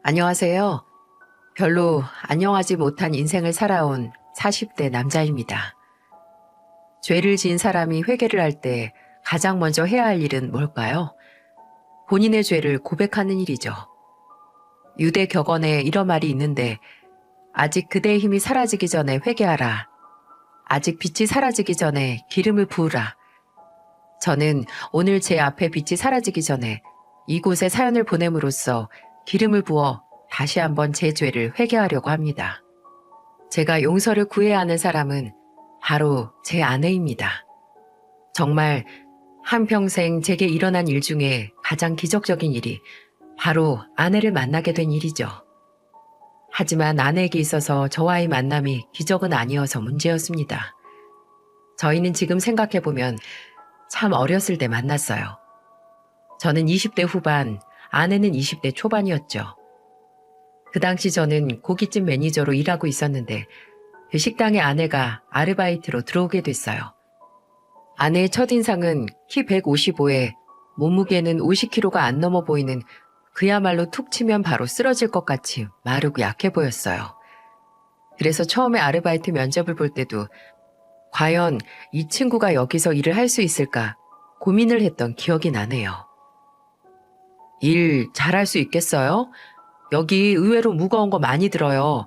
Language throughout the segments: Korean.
안녕하세요. 별로 안녕하지 못한 인생을 살아온 40대 남자입니다. 죄를 지은 사람이 회개를 할 때 가장 먼저 해야 할 일은 뭘까요? 본인의 죄를 고백하는 일이죠. 유대 격언에 이런 말이 있는데, 아직 그대의 힘이 사라지기 전에 회개하라. 아직 빛이 사라지기 전에 기름을 부으라. 저는 오늘 제 앞에 빛이 사라지기 전에 이곳에 사연을 보냄으로써 기름을 부어 다시 한번 제 죄를 회개하려고 합니다. 제가 용서를 구해야 하는 사람은 바로 제 아내입니다. 정말 한평생 제게 일어난 일 중에 가장 기적적인 일이 바로 아내를 만나게 된 일이죠. 하지만 아내에게 있어서 저와의 만남이 기적은 아니어서 문제였습니다. 저희는 지금 생각해보면 참 어렸을 때 만났어요. 저는 20대 후반, 아내는 20대 초반이었죠. 그 당시 저는 고깃집 매니저로 일하고 있었는데 그 식당에 아내가 아르바이트로 들어오게 됐어요. 아내의 첫인상은 키 155에 몸무게는 50kg가 안 넘어 보이는 그야말로 툭 치면 바로 쓰러질 것 같이 마르고 약해 보였어요. 그래서 처음에 아르바이트 면접을 볼 때도 과연 이 친구가 여기서 일을 할 수 있을까 고민을 했던 기억이 나네요. 일 잘할 수 있겠어요? 여기 의외로 무거운 거 많이 들어요.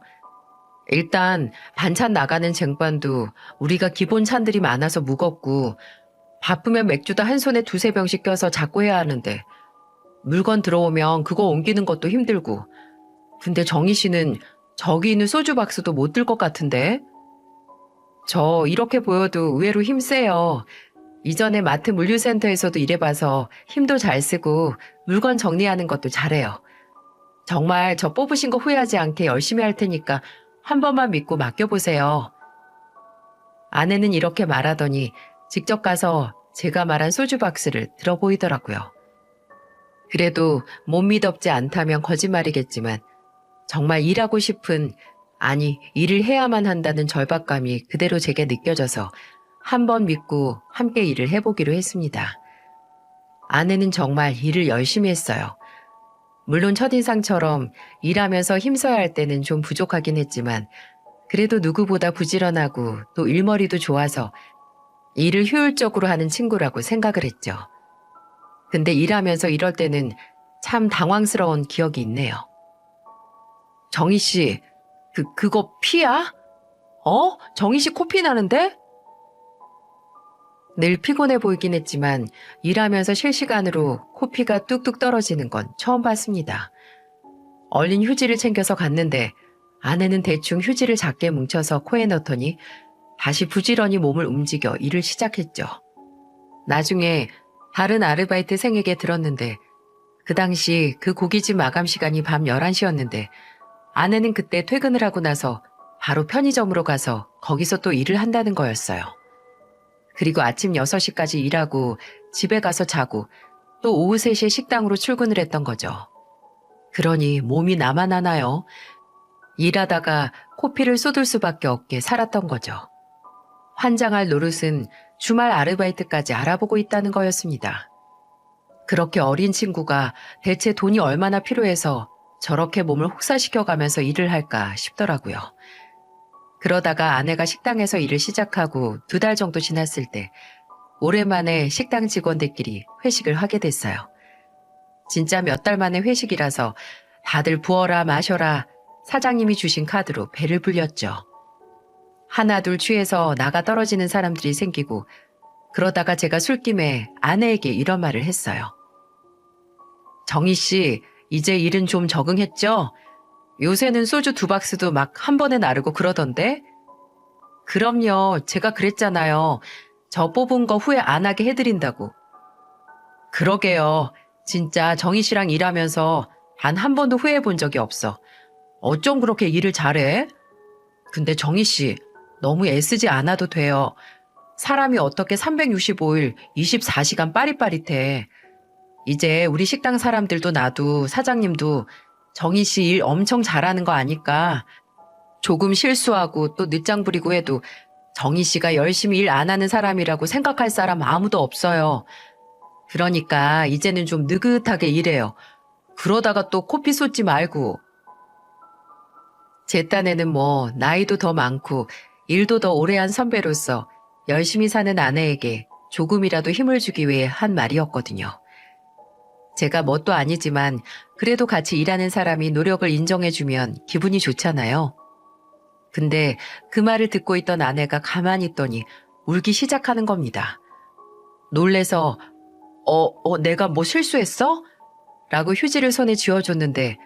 일단 반찬 나가는 쟁반도 우리가 기본 찬들이 많아서 무겁고 바쁘면 맥주도 한 손에 두세 병씩 껴서 잡고 해야 하는데 물건 들어오면 그거 옮기는 것도 힘들고 근데 정희 씨는 저기 있는 소주 박스도 못 들 것 같은데? 저 이렇게 보여도 의외로 힘세요. 이전에 마트 물류센터에서도 일해봐서 힘도 잘 쓰고 물건 정리하는 것도 잘해요. 정말 저 뽑으신 거 후회하지 않게 열심히 할 테니까 한 번만 믿고 맡겨보세요. 아내는 이렇게 말하더니 직접 가서 제가 말한 소주 박스를 들어보이더라고요. 그래도 못 믿었지 않다면 거짓말이겠지만 정말 일하고 싶은, 아니 일을 해야만 한다는 절박감이 그대로 제게 느껴져서 한 번 믿고 함께 일을 해보기로 했습니다. 아내는 정말 일을 열심히 했어요. 물론 첫인상처럼 일하면서 힘써야 할 때는 좀 부족하긴 했지만 그래도 누구보다 부지런하고 또 일머리도 좋아서 일을 효율적으로 하는 친구라고 생각을 했죠. 근데 일하면서 이럴 때는 참 당황스러운 기억이 있네요. 정희 씨, 그거 피야? 정희 씨 코피 나는데? 늘 피곤해 보이긴 했지만 일하면서 실시간으로 코피가 뚝뚝 떨어지는 건 처음 봤습니다. 얼른 휴지를 챙겨서 갔는데 아내는 대충 휴지를 작게 뭉쳐서 코에 넣더니 다시 부지런히 몸을 움직여 일을 시작했죠. 나중에 다른 아르바이트생에게 들었는데 그 당시 그 고깃집 마감 시간이 밤 11시였는데 아내는 그때 퇴근을 하고 나서 바로 편의점으로 가서 거기서 또 일을 한다는 거였어요. 그리고 아침 6시까지 일하고 집에 가서 자고 또 오후 3시에 식당으로 출근을 했던 거죠. 그러니 몸이 나만 하나요? 일하다가 코피를 쏟을 수밖에 없게 살았던 거죠. 환장할 노릇은 주말 아르바이트까지 알아보고 있다는 거였습니다. 그렇게 어린 친구가 대체 돈이 얼마나 필요해서 저렇게 몸을 혹사시켜가면서 일을 할까 싶더라고요. 그러다가 아내가 식당에서 일을 시작하고 2달 정도 지났을 때 오랜만에 식당 직원들끼리 회식을 하게 됐어요. 진짜 몇 달 만에 회식이라서 다들 부어라 마셔라 사장님이 주신 카드로 배를 불렸죠. 하나 둘 취해서 나가 떨어지는 사람들이 생기고 그러다가 제가 술김에 아내에게 이런 말을 했어요. 정희 씨, 이제 일은 좀 적응했죠? 요새는 소주 2박스도 막 한 번에 나르고 그러던데? 그럼요. 제가 그랬잖아요. 저 뽑은 거 후회 안 하게 해드린다고. 그러게요. 진짜 정희 씨랑 일하면서 단 한 번도 후회해 본 적이 없어. 어쩜 그렇게 일을 잘해? 근데 정희 씨, 너무 애쓰지 않아도 돼요. 사람이 어떻게 365일 24시간 빠릿빠릿해. 이제 우리 식당 사람들도 나도 사장님도 정희 씨 일 엄청 잘하는 거 아니까 조금 실수하고 또 늦장 부리고 해도 정희 씨가 열심히 일 안 하는 사람이라고 생각할 사람 아무도 없어요. 그러니까 이제는 좀 느긋하게 일해요. 그러다가 또 코피 쏟지 말고 제 딴에는 뭐 나이도 더 많고 일도 더 오래 한 선배로서 열심히 사는 아내에게 조금이라도 힘을 주기 위해 한 말이었거든요. 제가 뭣도 아니지만 그래도 같이 일하는 사람이 노력을 인정해주면 기분이 좋잖아요. 근데 그 말을 듣고 있던 아내가 가만히 있더니 울기 시작하는 겁니다. 놀래서 내가 뭐 실수했어? 라고 휴지를 손에 쥐어줬는데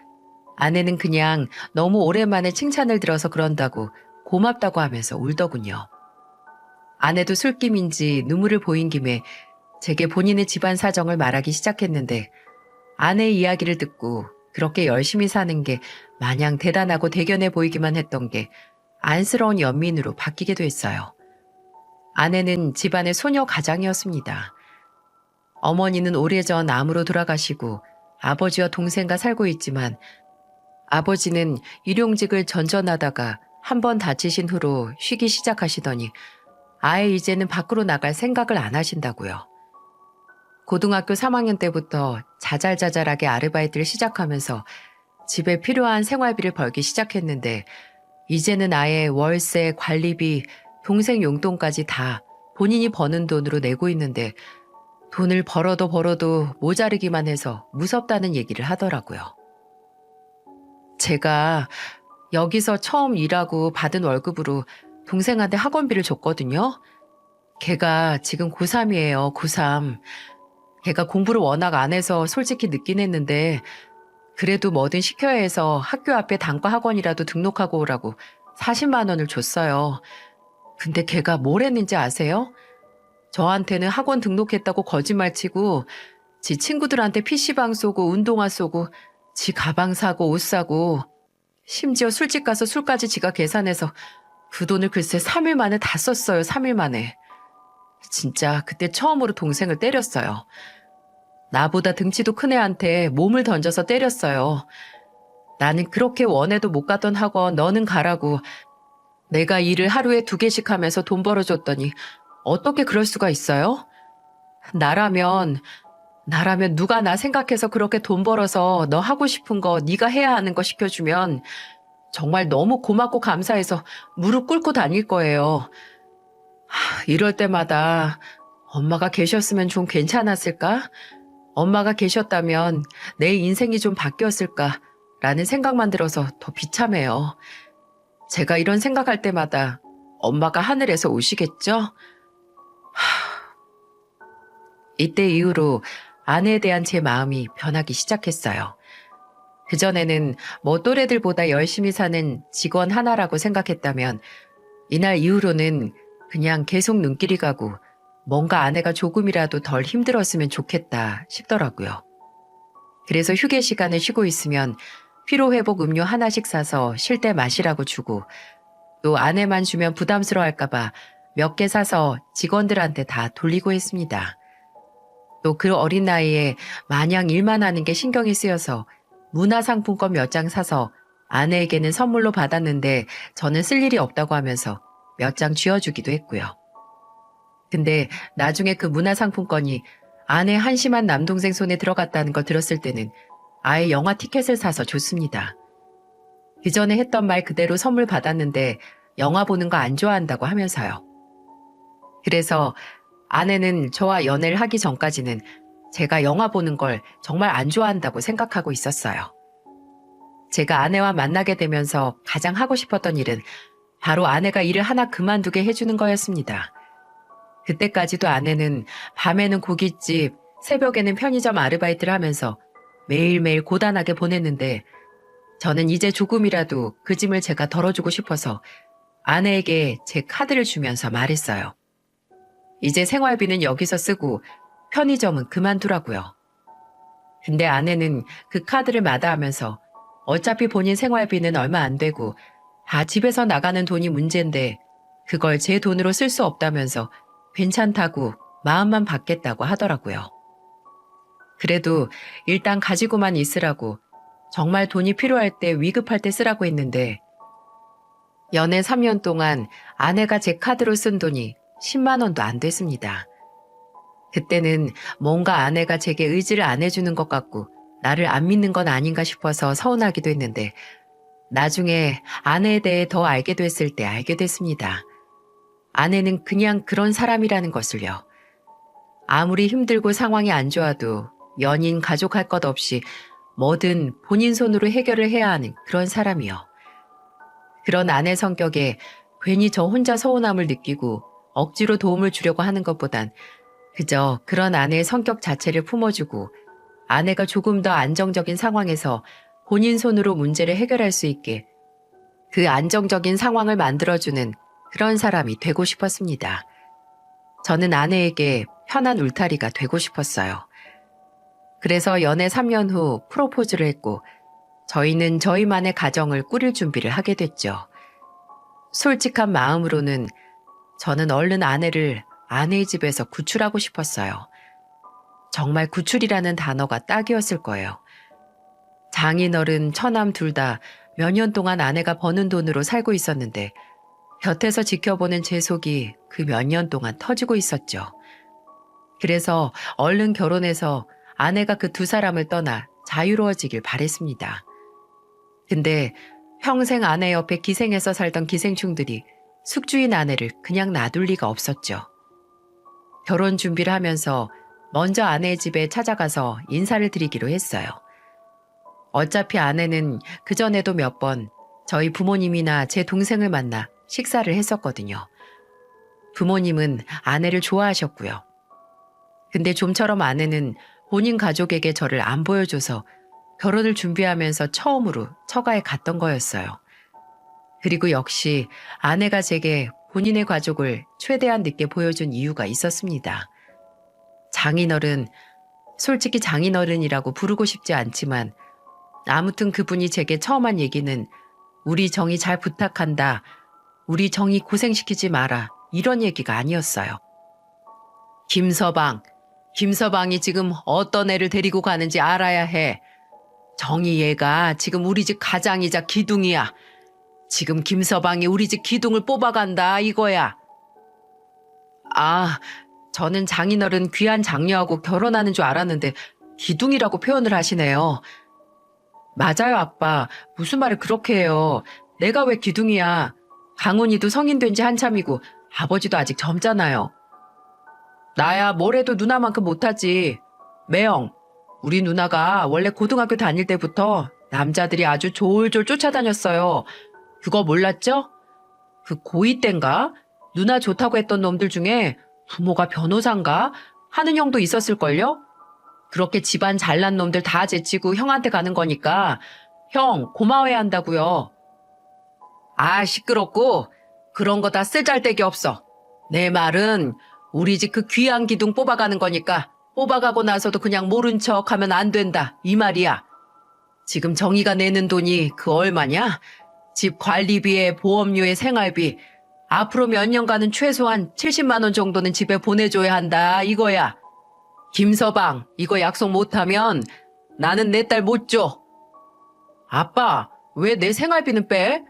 아내는 그냥 너무 오랜만에 칭찬을 들어서 그런다고 고맙다고 하면서 울더군요. 아내도 술김인지 눈물을 보인 김에 제게 본인의 집안 사정을 말하기 시작했는데 아내의 이야기를 듣고 그렇게 열심히 사는 게 마냥 대단하고 대견해 보이기만 했던 게 안쓰러운 연민으로 바뀌게 됐어요. 아내는 집안의 소녀 가장이었습니다. 어머니는 오래전 암으로 돌아가시고 아버지와 동생과 살고 있지만 아버지는 일용직을 전전하다가 한 번 다치신 후로 쉬기 시작하시더니 아예 이제는 밖으로 나갈 생각을 안 하신다고요. 고등학교 3학년 때부터 자잘자잘하게 아르바이트를 시작하면서 집에 필요한 생활비를 벌기 시작했는데 이제는 아예 월세, 관리비, 동생 용돈까지 다 본인이 버는 돈으로 내고 있는데 돈을 벌어도 모자르기만 해서 무섭다는 얘기를 하더라고요. 제가 여기서 처음 일하고 받은 월급으로 동생한테 학원비를 줬거든요. 걔가 지금 고3이에요, 고3. 걔가 공부를 워낙 안 해서 솔직히 늦긴 했는데 그래도 뭐든 시켜야 해서 학교 앞에 단과 학원이라도 등록하고 오라고 40만 원을 줬어요. 근데 걔가 뭘 했는지 아세요? 저한테는 학원 등록했다고 거짓말치고 지 친구들한테 PC방 쏘고 운동화 쏘고 지 가방 사고 옷 사고 심지어 술집 가서 술까지 지가 계산해서 그 돈을 글쎄 3일 만에 다 썼어요. 3일 만에. 진짜 그때 처음으로 동생을 때렸어요. 나보다 등치도 큰 애한테 몸을 던져서 때렸어요. 나는 그렇게 원해도 못 갔던 학원 너는 가라고 내가 일을 하루에 2개씩 하면서 돈 벌어줬더니 어떻게 그럴 수가 있어요? 나라면 누가 나 생각해서 그렇게 돈 벌어서 너 하고 싶은 거 네가 해야 하는 거 시켜주면 정말 너무 고맙고 감사해서 무릎 꿇고 다닐 거예요. 이럴 때마다 엄마가 계셨으면 좀 괜찮았을까? 엄마가 계셨다면 내 인생이 좀 바뀌었을까라는 생각만 들어서 더 비참해요. 제가 이런 생각할 때마다 엄마가 하늘에서 오시겠죠? 이때 이후로 아내에 대한 제 마음이 변하기 시작했어요. 그전에는 뭐 또래들보다 열심히 사는 직원 하나라고 생각했다면 이날 이후로는 그냥 계속 눈길이 가고 뭔가 아내가 조금이라도 덜 힘들었으면 좋겠다 싶더라고요. 그래서 휴게 시간에 쉬고 있으면 피로회복 음료 하나씩 사서 쉴 때 마시라고 주고 또 아내만 주면 부담스러워할까봐 몇 개 사서 직원들한테 다 돌리고 했습니다. 또 그 어린 나이에 마냥 일만 하는 게 신경이 쓰여서 문화상품권 몇 장 사서 아내에게는 선물로 받았는데 저는 쓸 일이 없다고 하면서 몇 장 쥐어주기도 했고요. 근데 나중에 그 문화상품권이 아내 한심한 남동생 손에 들어갔다는 걸 들었을 때는 아예 영화 티켓을 사서 줬습니다. 그 전에 했던 말 그대로 선물 받았는데 영화 보는 거 안 좋아한다고 하면서요. 그래서 아내는 저와 연애를 하기 전까지는 제가 영화 보는 걸 정말 안 좋아한다고 생각하고 있었어요. 제가 아내와 만나게 되면서 가장 하고 싶었던 일은 바로 아내가 일을 하나 그만두게 해주는 거였습니다. 그때까지도 아내는 밤에는 고깃집, 새벽에는 편의점 아르바이트를 하면서 매일매일 고단하게 보냈는데 저는 이제 조금이라도 그 짐을 제가 덜어주고 싶어서 아내에게 제 카드를 주면서 말했어요. 이제 생활비는 여기서 쓰고 편의점은 그만두라고요. 근데 아내는 그 카드를 마다하면서 어차피 본인 생활비는 얼마 안 되고 다 집에서 나가는 돈이 문제인데 그걸 제 돈으로 쓸 수 없다면서 괜찮다고 마음만 받겠다고 하더라고요. 그래도 일단 가지고만 있으라고 정말 돈이 필요할 때 위급할 때 쓰라고 했는데 연애 3년 동안 아내가 제 카드로 쓴 돈이 10만 원도 안 됐습니다. 그때는 뭔가 아내가 제게 의지를 안 해주는 것 같고 나를 안 믿는 건 아닌가 싶어서 서운하기도 했는데 나중에 아내에 대해 더 알게 됐을 때 알게 됐습니다. 아내는 그냥 그런 사람이라는 것을요. 아무리 힘들고 상황이 안 좋아도 연인, 가족 할 것 없이 뭐든 본인 손으로 해결을 해야 하는 그런 사람이요. 그런 아내 성격에 괜히 저 혼자 서운함을 느끼고 억지로 도움을 주려고 하는 것보단 그저 그런 아내의 성격 자체를 품어주고 아내가 조금 더 안정적인 상황에서 본인 손으로 문제를 해결할 수 있게 그 안정적인 상황을 만들어주는 그런 사람이 되고 싶었습니다. 저는 아내에게 편한 울타리가 되고 싶었어요. 그래서 연애 3년 후 프로포즈를 했고 저희는 저희만의 가정을 꾸릴 준비를 하게 됐죠. 솔직한 마음으로는 저는 얼른 아내를 아내의 집에서 구출하고 싶었어요. 정말 구출이라는 단어가 딱이었을 거예요. 장인어른, 처남 둘 다 몇 년 동안 아내가 버는 돈으로 살고 있었는데 곁에서 지켜보는 제 속이 그 몇 년 동안 터지고 있었죠. 그래서 얼른 결혼해서 아내가 그 두 사람을 떠나 자유로워지길 바랬습니다. 근데 평생 아내 옆에 기생해서 살던 기생충들이 숙주인 아내를 그냥 놔둘 리가 없었죠. 결혼 준비를 하면서 먼저 아내의 집에 찾아가서 인사를 드리기로 했어요. 어차피 아내는 그전에도 몇 번 저희 부모님이나 제 동생을 만나 식사를 했었거든요. 부모님은 아내를 좋아하셨고요. 근데 좀처럼 아내는 본인 가족에게 저를 안 보여줘서 결혼을 준비하면서 처음으로 처가에 갔던 거였어요. 그리고 역시 아내가 제게 본인의 가족을 최대한 늦게 보여준 이유가 있었습니다. 장인어른, 솔직히 장인어른이라고 부르고 싶지 않지만 아무튼 그분이 제게 처음 한 얘기는 우리 정이 잘 부탁한다, 우리 정이 고생시키지 마라 이런 얘기가 아니었어요. 김서방이 지금 어떤 애를 데리고 가는지 알아야 해. 정이 얘가 지금 우리 집 가장이자 기둥이야. 지금 김서방이 우리 집 기둥을 뽑아간다 이거야. 아, 저는 장인어른 귀한 장녀하고 결혼하는 줄 알았는데 기둥이라고 표현을 하시네요. 맞아요, 아빠. 무슨 말을 그렇게 해요. 내가 왜 기둥이야. 강훈이도 성인 된 지 한참이고 아버지도 아직 젊잖아요. 나야 뭘 해도 누나만큼 못하지. 매영, 우리 누나가 원래 고등학교 다닐 때부터 남자들이 아주 졸졸 쫓아다녔어요. 그거 몰랐죠? 그 고2 땐가 누나 좋다고 했던 놈들 중에 부모가 변호사인가 하는 형도 있었을걸요? 그렇게 집안 잘난 놈들 다 제치고 형한테 가는 거니까 형 고마워해야 한다고요. 아, 시끄럽고 그런 거 다 쓰잘데기 없어. 내 말은 우리 집 그 귀한 기둥 뽑아가는 거니까 뽑아가고 나서도 그냥 모른 척 하면 안 된다 이 말이야. 지금 정의가 내는 돈이 그 얼마냐? 집 관리비에 보험료에 생활비, 앞으로 몇 년간은 최소한 70만 원 정도는 집에 보내줘야 한다 이거야. 김서방, 이거 약속 못하면 나는 내 딸 못 줘. 아빠, 왜 내 생활비는 빼?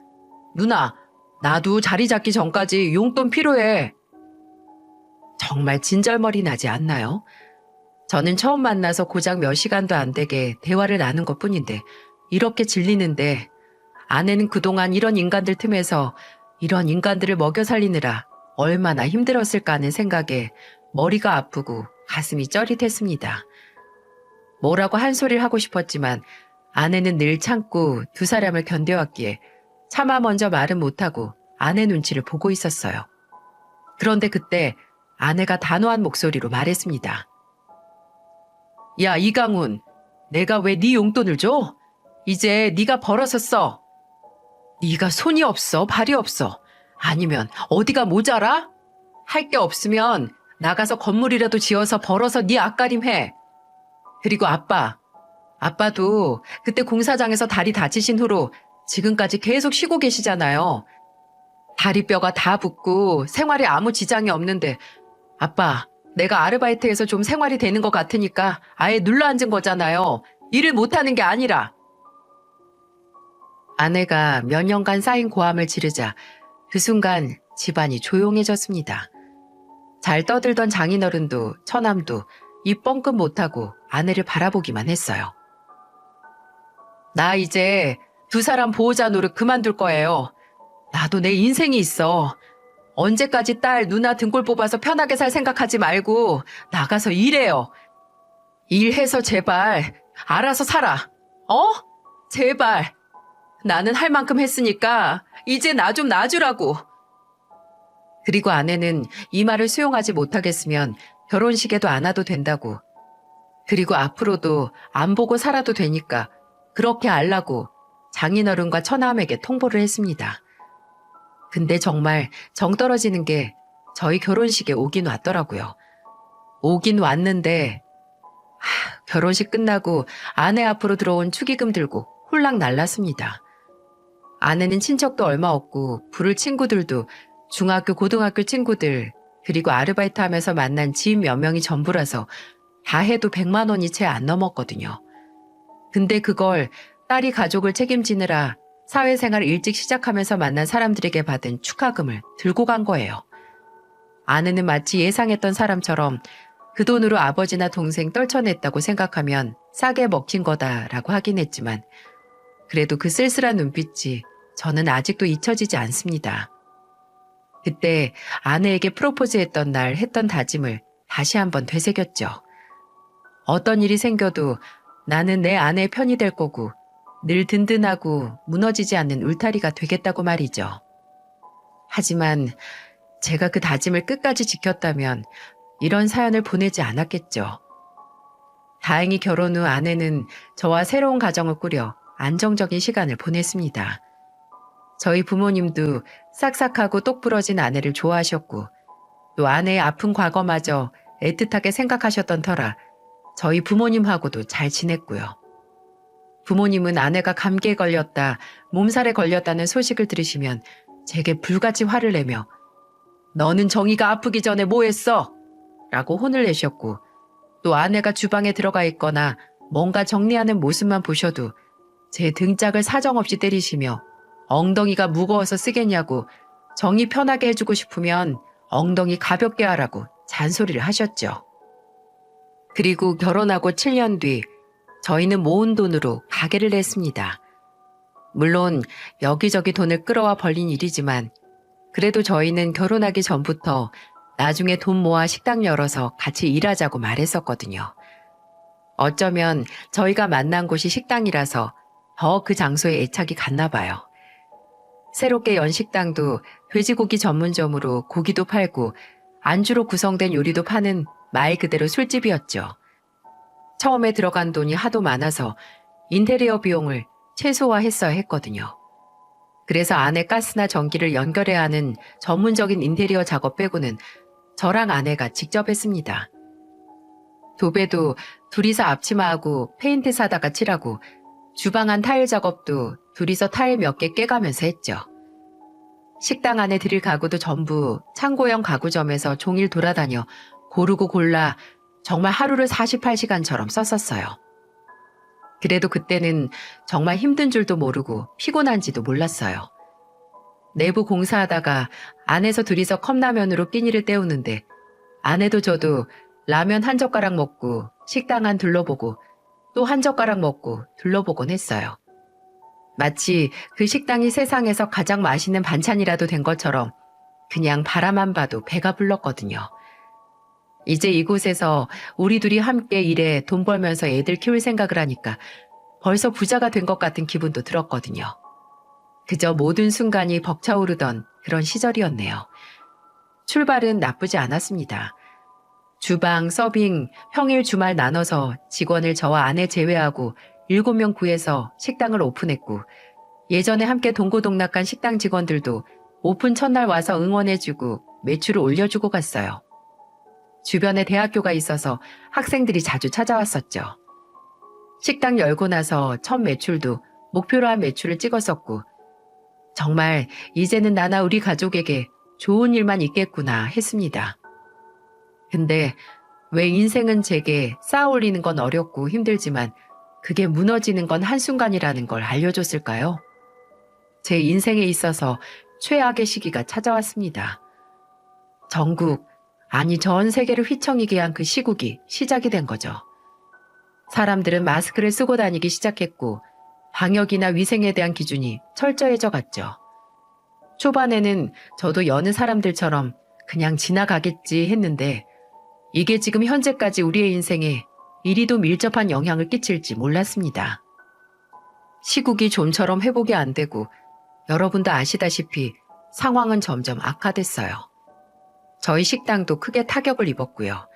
누나, 나도 자리 잡기 전까지 용돈 필요해. 정말 진절머리 나지 않나요? 저는 처음 만나서 고작 몇 시간도 안 되게 대화를 나눈 것뿐인데 이렇게 질리는데 아내는 그동안 이런 인간들 틈에서 이런 인간들을 먹여 살리느라 얼마나 힘들었을까 하는 생각에 머리가 아프고 가슴이 쩌릿했습니다. 뭐라고 한 소리를 하고 싶었지만 아내는 늘 참고 두 사람을 견뎌왔기에 차마 먼저 말은 못하고 아내 눈치를 보고 있었어요. 그런데 그때 아내가 단호한 목소리로 말했습니다. 야, 이강훈, 내가 왜 네 용돈을 줘? 이제 네가 벌어서 써. 네가 손이 없어, 발이 없어. 아니면 어디가 모자라? 할 게 없으면 나가서 건물이라도 지어서 벌어서 네 앞가림 해. 그리고 아빠도 그때 공사장에서 다리 다치신 후로 지금까지 계속 쉬고 계시잖아요. 다리뼈가 다 붓고 생활에 아무 지장이 없는데 아빠, 내가 아르바이트해서 좀 생활이 되는 것 같으니까 아예 눌러앉은 거잖아요. 일을 못하는 게 아니라. 아내가 몇 년간 쌓인 고함을 지르자 그 순간 집안이 조용해졌습니다. 잘 떠들던 장인어른도 처남도 입 뻥끗 못하고 아내를 바라보기만 했어요. 나 이제 두 사람 보호자 노릇 그만둘 거예요. 나도 내 인생이 있어. 언제까지 딸, 누나 등골 뽑아서 편하게 살 생각하지 말고 나가서 일해요. 일해서 제발 알아서 살아. 어? 제발. 나는 할 만큼 했으니까 이제 나 좀 놔주라고. 그리고 아내는 이 말을 수용하지 못하겠으면 결혼식에도 안 와도 된다고. 그리고 앞으로도 안 보고 살아도 되니까 그렇게 알라고 장인어른과 처남에게 통보를 했습니다. 근데 정말 정 떨어지는 게 저희 결혼식에 오긴 왔더라고요. 오긴 왔는데 결혼식 끝나고 아내 앞으로 들어온 축의금 들고 홀랑 날랐습니다. 아내는 친척도 얼마 없고 부를 친구들도 중학교, 고등학교 친구들 그리고 아르바이트 하면서 만난 지인 몇 명이 전부라서 다 해도 100만 원이 채 안 넘었거든요. 근데 그걸 딸이 가족을 책임지느라 사회생활 일찍 시작하면서 만난 사람들에게 받은 축하금을 들고 간 거예요. 아내는 마치 예상했던 사람처럼 그 돈으로 아버지나 동생 떨쳐냈다고 생각하면 싸게 먹힌 거다라고 하긴 했지만 그래도 그 쓸쓸한 눈빛이 저는 아직도 잊혀지지 않습니다. 그때 아내에게 프로포즈했던 날 했던 다짐을 다시 한번 되새겼죠. 어떤 일이 생겨도 나는 내 아내의 편이 될 거고 늘 든든하고 무너지지 않는 울타리가 되겠다고 말이죠. 하지만 제가 그 다짐을 끝까지 지켰다면 이런 사연을 보내지 않았겠죠. 다행히 결혼 후 아내는 저와 새로운 가정을 꾸려 안정적인 시간을 보냈습니다. 저희 부모님도 싹싹하고 똑부러진 아내를 좋아하셨고 또 아내의 아픈 과거마저 애틋하게 생각하셨던 터라 저희 부모님하고도 잘 지냈고요. 부모님은 아내가 감기에 걸렸다, 몸살에 걸렸다는 소식을 들으시면 제게 불같이 화를 내며 너는 정희가 아프기 전에 뭐 했어? 라고 혼을 내셨고 또 아내가 주방에 들어가 있거나 뭔가 정리하는 모습만 보셔도 제 등짝을 사정없이 때리시며 엉덩이가 무거워서 쓰겠냐고 정희 편하게 해주고 싶으면 엉덩이 가볍게 하라고 잔소리를 하셨죠. 그리고 결혼하고 7년 뒤 저희는 모은 돈으로 가게를 냈습니다. 물론 여기저기 돈을 끌어와 벌린 일이지만 그래도 저희는 결혼하기 전부터 나중에 돈 모아 식당 열어서 같이 일하자고 말했었거든요. 어쩌면 저희가 만난 곳이 식당이라서 더 그 장소에 애착이 갔나 봐요. 새롭게 연 식당도 돼지고기 전문점으로 고기도 팔고 안주로 구성된 요리도 파는 말 그대로 술집이었죠. 처음에 들어간 돈이 하도 많아서 인테리어 비용을 최소화했어야 했거든요. 그래서 안에 가스나 전기를 연결해야 하는 전문적인 인테리어 작업 빼고는 저랑 아내가 직접 했습니다. 도배도 둘이서 앞치마하고 페인트 사다가 칠하고 주방 안 타일 작업도 둘이서 타일 몇 개 깨가면서 했죠. 식당 안에 들일 가구도 전부 창고형 가구점에서 종일 돌아다녀 고르고 골라 정말 하루를 48시간처럼 썼었어요. 그래도 그때는 정말 힘든 줄도 모르고 피곤한지도 몰랐어요. 내부 공사하다가 안에서 둘이서 컵라면으로 끼니를 때우는데 아내도 저도 라면 한 젓가락 먹고 식당 안 둘러보고 또 한 젓가락 먹고 둘러보곤 했어요. 마치 그 식당이 세상에서 가장 맛있는 반찬이라도 된 것처럼 그냥 바라만 봐도 배가 불렀거든요. 이제 이곳에서 우리 둘이 함께 일해 돈 벌면서 애들 키울 생각을 하니까 벌써 부자가 된 것 같은 기분도 들었거든요. 그저 모든 순간이 벅차오르던 그런 시절이었네요. 출발은 나쁘지 않았습니다. 주방, 서빙, 평일 주말 나눠서 직원을 저와 아내 제외하고 7명 구해서 식당을 오픈했고 예전에 함께 동고동락한 식당 직원들도 오픈 첫날 와서 응원해주고 매출을 올려주고 갔어요. 주변에 대학교가 있어서 학생들이 자주 찾아왔었죠. 식당 열고 나서 첫 매출도 목표로 한 매출을 찍었었고 정말 이제는 나나 우리 가족에게 좋은 일만 있겠구나 했습니다. 근데 왜 인생은 제게 쌓아 올리는 건 어렵고 힘들지만 그게 무너지는 건 한순간이라는 걸 알려줬을까요? 제 인생에 있어서 최악의 시기가 찾아왔습니다. 전국, 아니 전 세계를 휘청이게 한 그 시국이 시작이 된 거죠. 사람들은 마스크를 쓰고 다니기 시작했고 방역이나 위생에 대한 기준이 철저해져 갔죠. 초반에는 저도 여느 사람들처럼 그냥 지나가겠지 했는데 이게 지금 현재까지 우리의 인생에 이리도 밀접한 영향을 끼칠지 몰랐습니다. 시국이 좀처럼 회복이 안 되고 여러분도 아시다시피 상황은 점점 악화됐어요. 저희 식당도 크게 타격을 입었고요.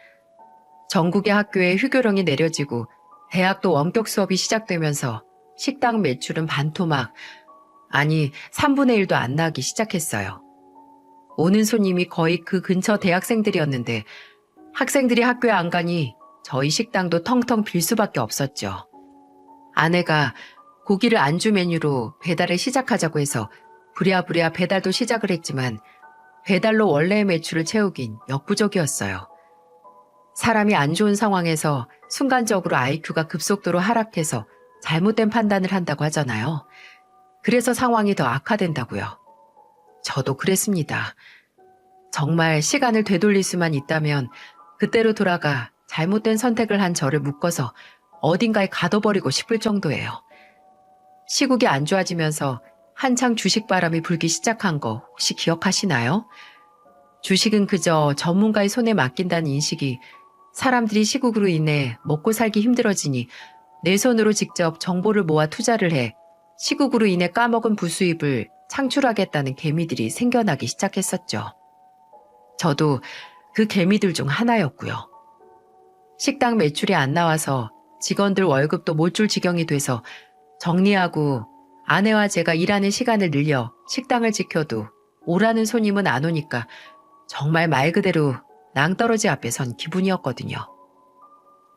전국의 학교에 휴교령이 내려지고 대학도 원격 수업이 시작되면서 식당 매출은 반토막, 아니 3분의 1도 안 나기 시작했어요. 오는 손님이 거의 그 근처 대학생들이었는데 학생들이 학교에 안 가니 저희 식당도 텅텅 빌 수밖에 없었죠. 아내가 고기를 안주 메뉴로 배달을 시작하자고 해서 부랴부랴 배달도 시작을 했지만 배달로 원래의 매출을 채우긴 역부족이었어요. 사람이 안 좋은 상황에서 순간적으로 IQ가 급속도로 하락해서 잘못된 판단을 한다고 하잖아요. 그래서 상황이 더 악화된다고요. 저도 그랬습니다. 정말 시간을 되돌릴 수만 있다면 그때로 돌아가 잘못된 선택을 한 저를 묶어서 어딘가에 가둬버리고 싶을 정도예요. 시국이 안 좋아지면서 한창 주식 바람이 불기 시작한 거 혹시 기억하시나요? 주식은 그저 전문가의 손에 맡긴다는 인식이 사람들이 시국으로 인해 먹고 살기 힘들어지니 내 손으로 직접 정보를 모아 투자를 해 시국으로 인해 까먹은 부수입을 창출하겠다는 개미들이 생겨나기 시작했었죠. 저도 그 개미들 중 하나였고요. 식당 매출이 안 나와서 직원들 월급도 못 줄 지경이 돼서 정리하고 아내와 제가 일하는 시간을 늘려 식당을 지켜도 오라는 손님은 안 오니까 정말 말 그대로 낭떠러지 앞에 선 기분이었거든요.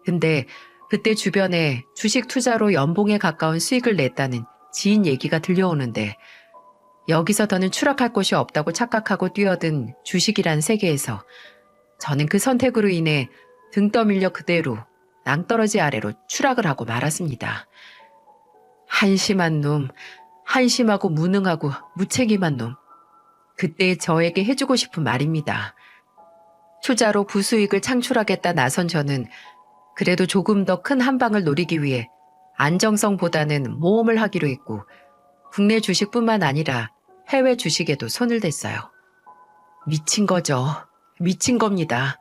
근데 그때 주변에 주식 투자로 연봉에 가까운 수익을 냈다는 지인 얘기가 들려오는데 여기서 더는 추락할 곳이 없다고 착각하고 뛰어든 주식이란 세계에서 저는 그 선택으로 인해 등 떠밀려 그대로 낭떠러지 아래로 추락을 하고 말았습니다. 한심한 놈, 한심하고 무능하고 무책임한 놈. 그때 저에게 해주고 싶은 말입니다. 투자로 부수익을 창출하겠다 나선 저는 그래도 조금 더 큰 한 방을 노리기 위해 안정성보다는 모험을 하기로 했고 국내 주식뿐만 아니라 해외 주식에도 손을 댔어요. 미친 거죠. 미친 겁니다.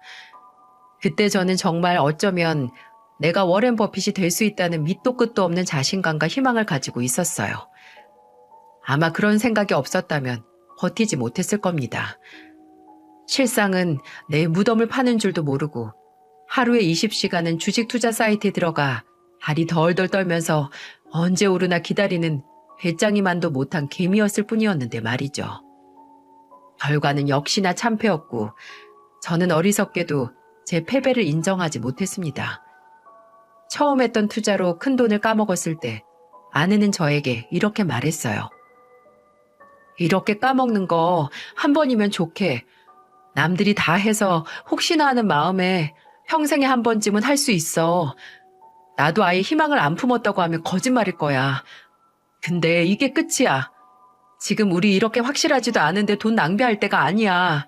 그때 저는 정말 어쩌면 내가 워렌 버핏이 될 수 있다는 밑도 끝도 없는 자신감과 희망을 가지고 있었어요. 아마 그런 생각이 없었다면 버티지 못했을 겁니다. 실상은 내 무덤을 파는 줄도 모르고 하루에 20시간은 주식 투자 사이트에 들어가 발이 덜덜 떨면서 언제 오르나 기다리는 배짱이만도 못한 개미였을 뿐이었는데 말이죠. 결과는 역시나 참패였고 저는 어리석게도 제 패배를 인정하지 못했습니다. 처음 했던 투자로 큰 돈을 까먹었을 때 아내는 저에게 이렇게 말했어요. 이렇게 까먹는 거 한 번이면 좋게. 남들이 다 해서 혹시나 하는 마음에 평생에 한 번쯤은 할 수 있어. 나도 아예 희망을 안 품었다고 하면 거짓말일 거야. 근데 이게 끝이야. 지금 우리 이렇게 확실하지도 않은데 돈 낭비할 때가 아니야.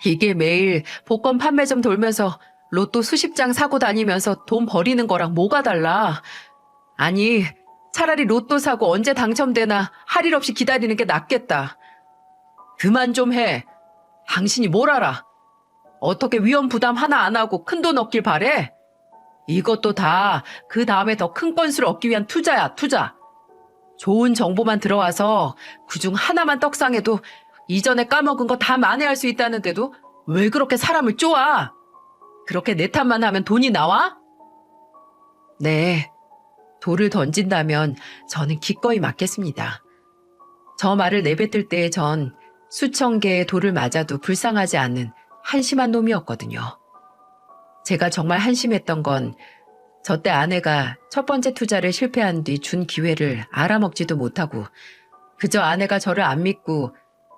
이게 매일 복권 판매점 돌면서 로또 수십 장 사고 다니면서 돈 버리는 거랑 뭐가 달라. 아니, 차라리 로또 사고 언제 당첨되나 할 일 없이 기다리는 게 낫겠다. 그만 좀 해. 당신이 뭘 알아? 어떻게 위험 부담 하나 안 하고 큰 돈 얻길 바래? 이것도 다 그 다음에 더 큰 건수를 얻기 위한 투자야, 투자. 좋은 정보만 들어와서 그중 하나만 떡상해도 이전에 까먹은 거 다 만회할 수 있다는데도 왜 그렇게 사람을 쪼아? 그렇게 내 탓만 하면 돈이 나와? 네, 돌을 던진다면 저는 기꺼이 맞겠습니다. 저 말을 내뱉을 때의 전 수천 개의 돌을 맞아도 불쌍하지 않는 한심한 놈이었거든요. 제가 정말 한심했던 건 저 때 아내가 첫 번째 투자를 실패한 뒤 준 기회를 알아먹지도 못하고 그저 아내가 저를 안 믿고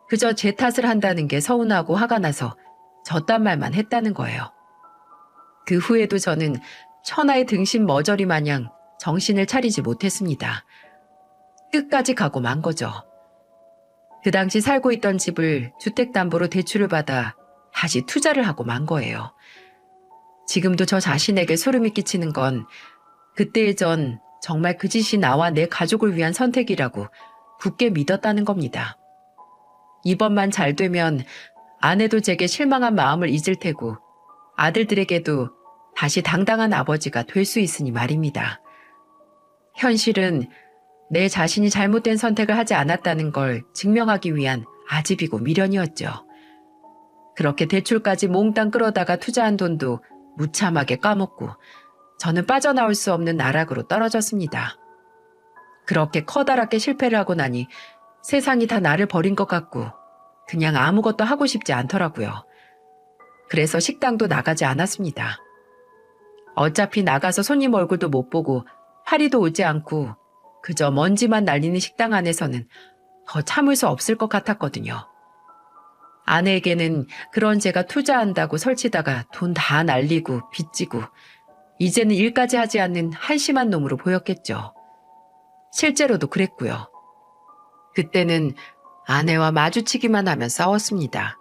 그저 제 탓을 한다는 게 서운하고 화가 나서 저딴 말만 했다는 거예요. 그 후에도 저는 천하의 등신 머저리 마냥 정신을 차리지 못했습니다. 끝까지 가고 만 거죠. 그 당시 살고 있던 집을 주택담보로 대출을 받아 다시 투자를 하고 만 거예요. 지금도 저 자신에게 소름이 끼치는 건 그때의 전 정말 그 짓이 나와 내 가족을 위한 선택이라고 굳게 믿었다는 겁니다. 이번만 잘 되면 아내도 제게 실망한 마음을 잊을 테고 아들들에게도 다시 당당한 아버지가 될 수 있으니 말입니다. 현실은 내 자신이 잘못된 선택을 하지 않았다는 걸 증명하기 위한 아집이고 미련이었죠. 그렇게 대출까지 몽땅 끌어다가 투자한 돈도 무참하게 까먹고 저는 빠져나올 수 없는 나락으로 떨어졌습니다. 그렇게 커다랗게 실패를 하고 나니 세상이 다 나를 버린 것 같고 그냥 아무것도 하고 싶지 않더라고요. 그래서 식당도 나가지 않았습니다. 어차피 나가서 손님 얼굴도 못 보고 파리도 오지 않고 그저 먼지만 날리는 식당 안에서는 더 참을 수 없을 것 같았거든요. 아내에게는 그런 제가 투자한다고 설치다가 돈 다 날리고 빚지고 이제는 일까지 하지 않는 한심한 놈으로 보였겠죠. 실제로도 그랬고요. 그때는 아내와 마주치기만 하면 싸웠습니다.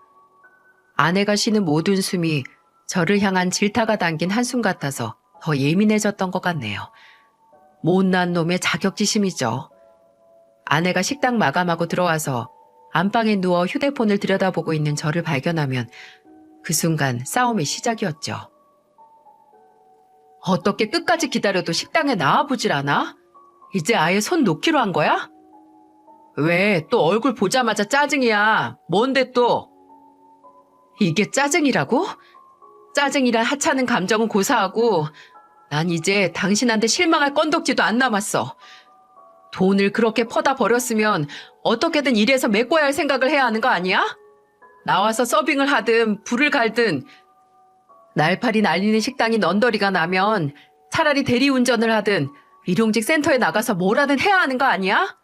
아내가 쉬는 모든 숨이 저를 향한 질타가 담긴 한숨 같아서 더 예민해졌던 것 같네요. 못난 놈의 자격지심이죠. 아내가 식당 마감하고 들어와서 안방에 누워 휴대폰을 들여다보고 있는 저를 발견하면 그 순간 싸움의 시작이었죠. 어떻게 끝까지 기다려도 식당에 나와보질 않아? 이제 아예 손 놓기로 한 거야? 왜 또 얼굴 보자마자 짜증이야? 뭔데 또? 이게 짜증이라고? 짜증이란 하찮은 감정은 고사하고 난 이제 당신한테 실망할 건덕지도 안 남았어. 돈을 그렇게 퍼다 버렸으면 어떻게든 일해서 메꿔야 할 생각을 해야 하는 거 아니야? 나와서 서빙을 하든 불을 갈든 날파리 날리는 식당이 넌더리가 나면 차라리 대리운전을 하든 일용직 센터에 나가서 뭐라든 해야 하는 거 아니야?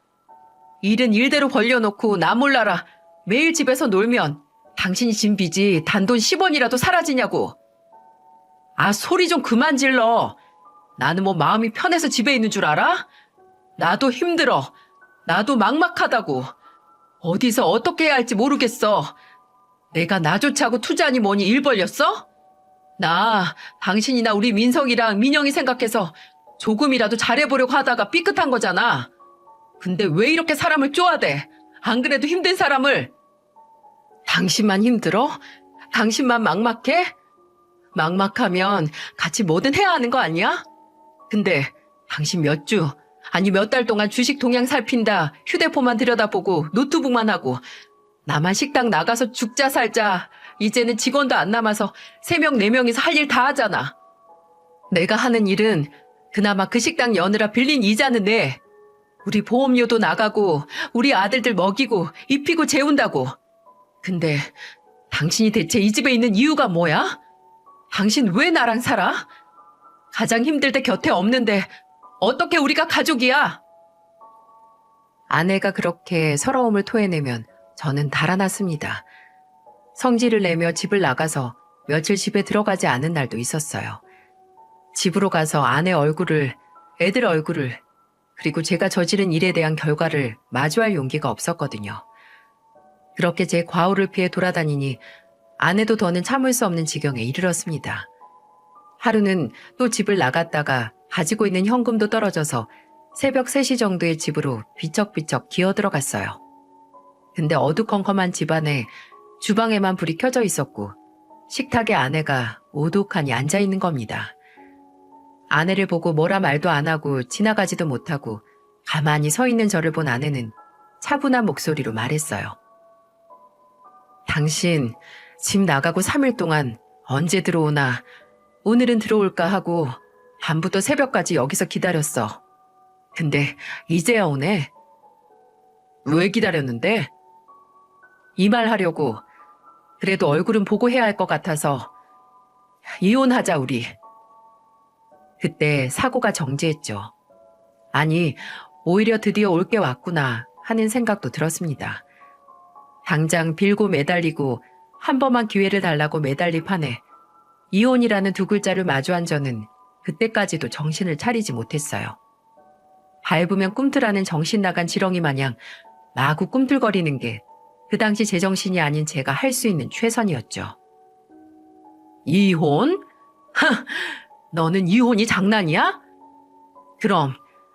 일은 일대로 벌려놓고 나 몰라라 매일 집에서 놀면 당신이 진 빚이 단돈 10원이라도 사라지냐고. 아, 소리 좀 그만 질러. 나는 뭐 마음이 편해서 집에 있는 줄 알아? 나도 힘들어. 나도 막막하다고. 어디서 어떻게 해야 할지 모르겠어. 내가 나조차 하고 투자하니 뭐니 일 벌렸어? 나 당신이나 우리 민성이랑 민영이 생각해서 조금이라도 잘해보려고 하다가 삐끗한 거잖아. 근데 왜 이렇게 사람을 쪼아대? 안 그래도 힘든 사람을. 당신만 힘들어? 당신만 막막해? 막막하면 같이 뭐든 해야 하는 거 아니야? 근데 당신 몇 주, 아니 몇 달 동안 주식 동향 살핀다 휴대폰만 들여다보고 노트북만 하고 나만 식당 나가서 죽자 살자 이제는 직원도 안 남아서 3명 4명이서 할 일 다 하잖아. 내가 하는 일은 그나마 그 식당 여느라 빌린 이자는 내. 우리 보험료도 나가고 우리 아들들 먹이고 입히고 재운다고. 근데 당신이 대체 이 집에 있는 이유가 뭐야? 당신 왜 나랑 살아? 가장 힘들 때 곁에 없는데 어떻게 우리가 가족이야? 아내가 그렇게 서러움을 토해내면 저는 달아났습니다. 성질을 내며 집을 나가서 며칠 집에 들어가지 않은 날도 있었어요. 집으로 가서 아내 얼굴을, 애들 얼굴을, 그리고 제가 저지른 일에 대한 결과를 마주할 용기가 없었거든요. 그렇게 제 과오를 피해 돌아다니니 아내도 더는 참을 수 없는 지경에 이르렀습니다. 하루는 또 집을 나갔다가 가지고 있는 현금도 떨어져서 새벽 3시 정도의 집으로 비척비척 기어들어갔어요. 근데 어두컴컴한 집안에 주방에만 불이 켜져 있었고 식탁에 아내가 오독하니 앉아있는 겁니다. 아내를 보고 뭐라 말도 안 하고 지나가지도 못하고 가만히 서 있는 저를 본 아내는 차분한 목소리로 말했어요. 당신 집 나가고 3일 동안 언제 들어오나 오늘은 들어올까 하고 밤부터 새벽까지 여기서 기다렸어. 근데 이제야 오네. 왜 기다렸는데? 이 말 하려고. 그래도 얼굴은 보고 해야 할 것 같아서. 이혼하자 우리. 그때 사고가 정지했죠. 아니, 오히려 드디어 올 게 왔구나 하는 생각도 들었습니다. 당장 빌고 매달리고 한 번만 기회를 달라고 매달릴 판에 이혼이라는 두 글자를 마주한 저는 그때까지도 정신을 차리지 못했어요. 밟으면 꿈틀하는 정신 나간 지렁이 마냥 마구 꿈틀거리는 게 그 당시 제정신이 아닌 제가 할 수 있는 최선이었죠. 이혼? 하, 너는 이혼이 장난이야? 그럼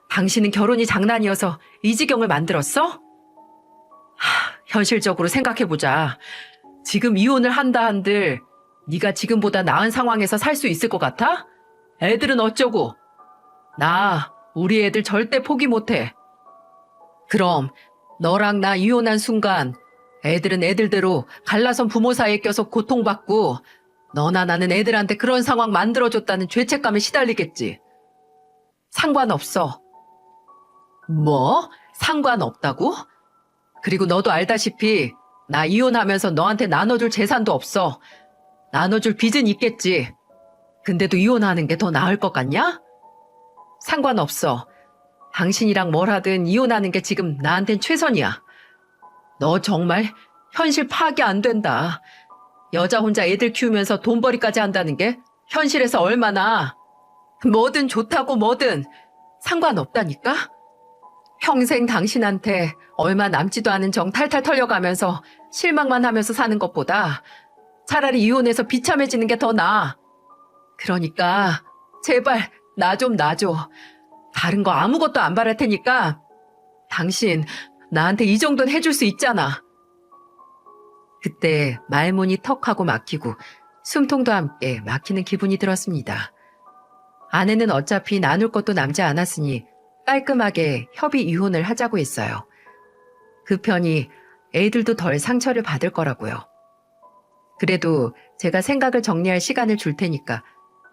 당신은 결혼이 장난이어서 이 지경을 만들었어? 현실적으로 생각해보자. 지금 이혼을 한다 한들 네가 지금보다 나은 상황에서 살 수 있을 것 같아? 애들은 어쩌고? 우리 애들 절대 포기 못해. 그럼 너랑 나 이혼한 순간 애들은 애들대로 갈라선 부모 사이에 껴서 고통받고 너나 나는 애들한테 그런 상황 만들어줬다는 죄책감에 시달리겠지. 상관없어. 뭐? 상관없다고? 그리고 너도 알다시피 나 이혼하면서 너한테 나눠줄 재산도 없어. 나눠줄 빚은 있겠지. 근데도 이혼하는 게 더 나을 것 같냐? 상관없어. 당신이랑 뭘 하든 이혼하는 게 지금 나한텐 최선이야. 너 정말 현실 파악이 안 된다. 여자 혼자 애들 키우면서 돈벌이까지 한다는 게 현실에서 얼마나. 뭐든 좋다고 뭐든 상관없다니까? 평생 당신한테 얼마 남지도 않은 정 탈탈 털려가면서 실망만 하면서 사는 것보다 차라리 이혼해서 비참해지는 게 더 나아. 그러니까 제발 나 좀 놔줘. 다른 거 아무것도 안 바랄 테니까 당신 나한테 이 정도는 해줄 수 있잖아. 그때 말문이 턱하고 막히고 숨통도 함께 막히는 기분이 들었습니다. 아내는 어차피 나눌 것도 남지 않았으니 깔끔하게 협의 이혼을 하자고 했어요. 그 편이 애들도 덜 상처를 받을 거라고요. 그래도 제가 생각을 정리할 시간을 줄 테니까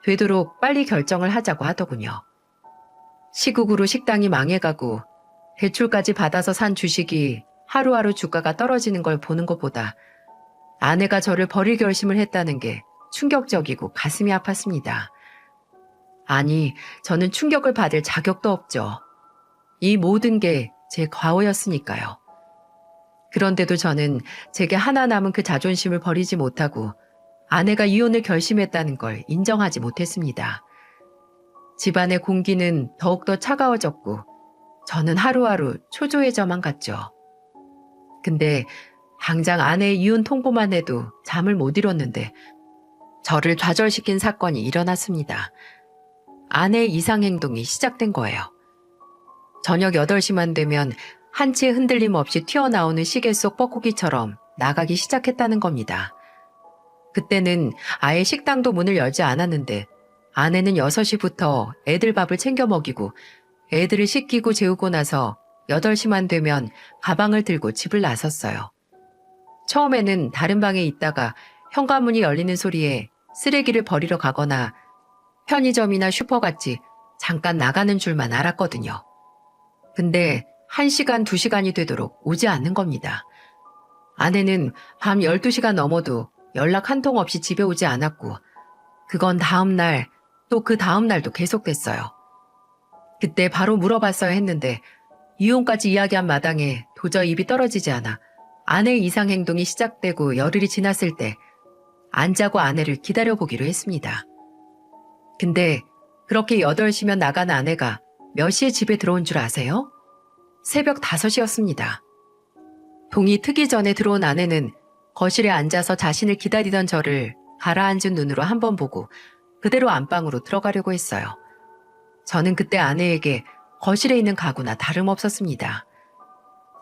되도록 빨리 결정을 하자고 하더군요. 시국으로 식당이 망해가고 대출까지 받아서 산 주식이 하루하루 주가가 떨어지는 걸 보는 것보다 아내가 저를 버릴 결심을 했다는 게 충격적이고 가슴이 아팠습니다. 아니, 저는 충격을 받을 자격도 없죠. 이 모든 게 제 과오였으니까요. 그런데도 저는 제게 하나 남은 그 자존심을 버리지 못하고 아내가 이혼을 결심했다는 걸 인정하지 못했습니다. 집안의 공기는 더욱더 차가워졌고 저는 하루하루 초조해져만 갔죠. 근데 당장 아내의 이혼 통보만 해도 잠을 못 이뤘는데 저를 좌절시킨 사건이 일어났습니다. 아내의 이상 행동이 시작된 거예요. 저녁 8시만 되면 한 채 흔들림 없이 튀어나오는 시계 속 뻐꾸기처럼 나가기 시작했다는 겁니다. 그때는 아예 식당도 문을 열지 않았는데 아내는 6시부터 애들 밥을 챙겨 먹이고 애들을 씻기고 재우고 나서 8시만 되면 가방을 들고 집을 나섰어요. 처음에는 다른 방에 있다가 현관문이 열리는 소리에 쓰레기를 버리러 가거나 편의점이나 슈퍼같이 잠깐 나가는 줄만 알았거든요. 근데 1시간, 2시간이 되도록 오지 않는 겁니다. 아내는 밤 12시가 넘어도 연락 한 통 없이 집에 오지 않았고 그건 다음날 또 그 다음날도 계속됐어요. 그때 바로 물어봤어야 했는데 이혼까지 이야기한 마당에 도저히 입이 떨어지지 않아 아내의 이상 행동이 시작되고 열흘이 지났을 때 안 자고 아내를 기다려보기로 했습니다. 근데 그렇게 8시면 나간 아내가 몇 시에 집에 들어온 줄 아세요? 새벽 5시였습니다. 동이 트기 전에 들어온 아내는 거실에 앉아서 자신을 기다리던 저를 가라앉은 눈으로 한번 보고 그대로 안방으로 들어가려고 했어요. 저는 그때 아내에게 거실에 있는 가구나 다름없었습니다.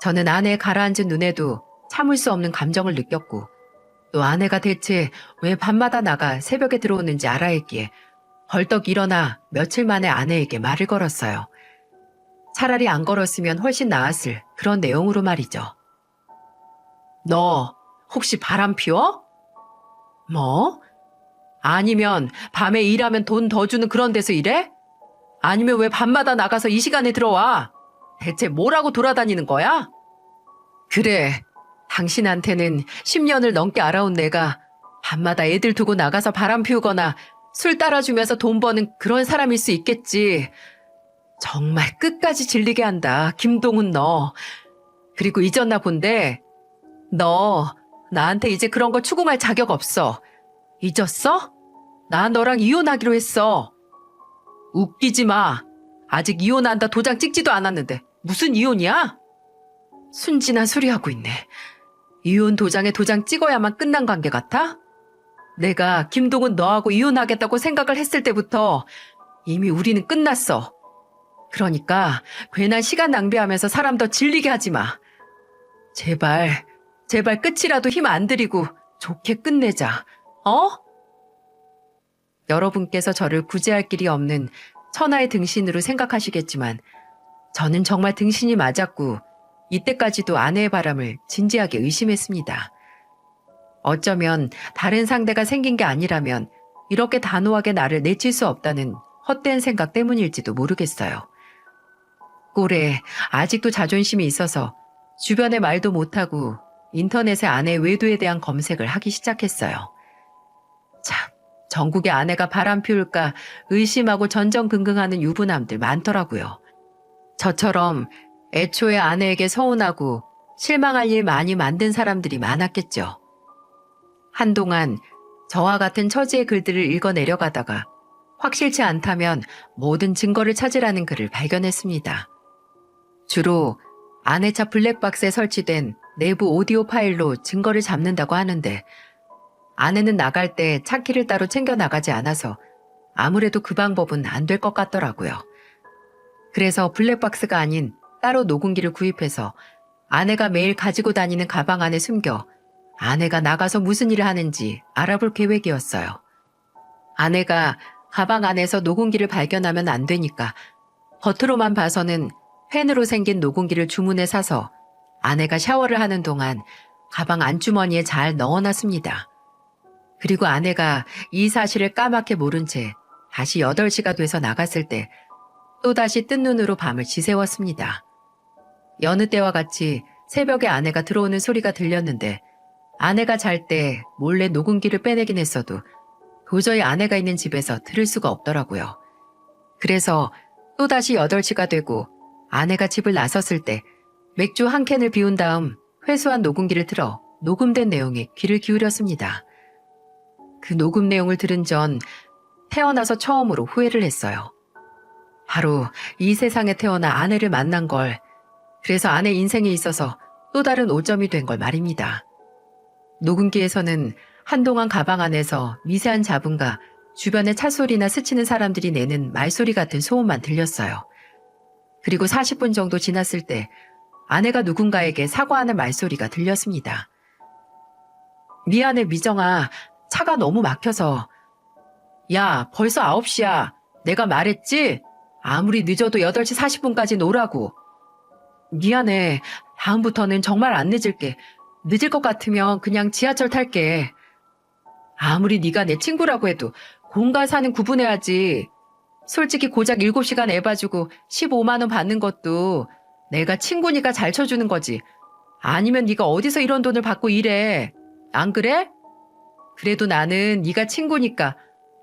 저는 아내의 가라앉은 눈에도 참을 수 없는 감정을 느꼈고 또 아내가 대체 왜 밤마다 나가 새벽에 들어오는지 알아야 했기에 벌떡 일어나 며칠 만에 아내에게 말을 걸었어요. 차라리 안 걸었으면 훨씬 나았을 그런 내용으로 말이죠. 너 혹시 바람 피워? 뭐? 아니면 밤에 일하면 돈 더 주는 그런 데서 일해? 아니면 왜 밤마다 나가서 이 시간에 들어와? 대체 뭐라고 돌아다니는 거야? 그래, 당신한테는 10년을 넘게 알아온 내가 밤마다 애들 두고 나가서 바람 피우거나 술 따라주면서 돈 버는 그런 사람일 수 있겠지. 정말 끝까지 질리게 한다, 김동훈 너. 그리고 잊었나 본데 너 나한테 이제 그런 거 추궁할 자격 없어. 잊었어? 나 너랑 이혼하기로 했어. 웃기지 마. 아직 이혼한다 도장 찍지도 않았는데 무슨 이혼이야? 순진한 소리 하고 있네. 이혼 도장에 도장 찍어야만 끝난 관계 같아? 내가 김동훈 너하고 이혼하겠다고 생각을 했을 때부터 이미 우리는 끝났어. 그러니까 괜한 시간 낭비하면서 사람 더 질리게 하지 마. 제발, 제발 끝이라도 힘 안 들이고 좋게 끝내자. 어? 여러분께서 저를 구제할 길이 없는 천하의 등신으로 생각하시겠지만 저는 정말 등신이 맞았고 이때까지도 아내의 바람을 진지하게 의심했습니다. 어쩌면 다른 상대가 생긴 게 아니라면 이렇게 단호하게 나를 내칠 수 없다는 헛된 생각 때문일지도 모르겠어요. 꼴에 아직도 자존심이 있어서 주변에 말도 못하고 인터넷에 아내 외도에 대한 검색을 하기 시작했어요. 참, 전국에 아내가 바람 피울까 의심하고 전전긍긍하는 유부남들 많더라고요. 저처럼 애초에 아내에게 서운하고 실망할 일 많이 만든 사람들이 많았겠죠. 한동안 저와 같은 처지의 글들을 읽어 내려가다가 확실치 않다면 모든 증거를 찾으라는 글을 발견했습니다. 주로 아내 차 블랙박스에 설치된 내부 오디오 파일로 증거를 잡는다고 하는데 아내는 나갈 때 차키를 따로 챙겨 나가지 않아서 아무래도 그 방법은 안 될 것 같더라고요. 그래서 블랙박스가 아닌 따로 녹음기를 구입해서 아내가 매일 가지고 다니는 가방 안에 숨겨 아내가 나가서 무슨 일을 하는지 알아볼 계획이었어요. 아내가 가방 안에서 녹음기를 발견하면 안 되니까 겉으로만 봐서는 펜으로 생긴 녹음기를 주문해 사서 아내가 샤워를 하는 동안 가방 안주머니에 잘 넣어놨습니다. 그리고 아내가 이 사실을 까맣게 모른 채 다시 8시가 돼서 나갔을 때 또다시 뜬 눈으로 밤을 지새웠습니다. 여느 때와 같이 새벽에 아내가 들어오는 소리가 들렸는데 아내가 잘 때 몰래 녹음기를 빼내긴 했어도 도저히 아내가 있는 집에서 들을 수가 없더라고요. 그래서 또다시 8시가 되고 아내가 집을 나섰을 때 맥주 한 캔을 비운 다음 회수한 녹음기를 틀어 녹음된 내용에 귀를 기울였습니다. 그 녹음 내용을 들은 전 태어나서 처음으로 후회를 했어요. 바로 이 세상에 태어나 아내를 만난 걸, 그래서 아내 인생에 있어서 또 다른 오점이 된 걸 말입니다. 녹음기에서는 한동안 가방 안에서 미세한 잡음과 주변에 차소리나 스치는 사람들이 내는 말소리 같은 소음만 들렸어요. 그리고 40분 정도 지났을 때 아내가 누군가에게 사과하는 말소리가 들렸습니다. 미안해 미정아, 차가 너무 막혀서. 야, 벌써 9시야. 내가 말했지? 아무리 늦어도 8시 40분까지 오라고. 미안해. 다음부터는 정말 안 늦을게. 늦을 것 같으면 그냥 지하철 탈게. 아무리 네가 내 친구라고 해도 공과 사는 구분해야지. 솔직히 고작 7시간 애 봐주고 15만 원 받는 것도 내가 친구니까 잘 쳐주는 거지. 아니면 네가 어디서 이런 돈을 받고 일해. 안 그래? 그래도 나는 네가 친구니까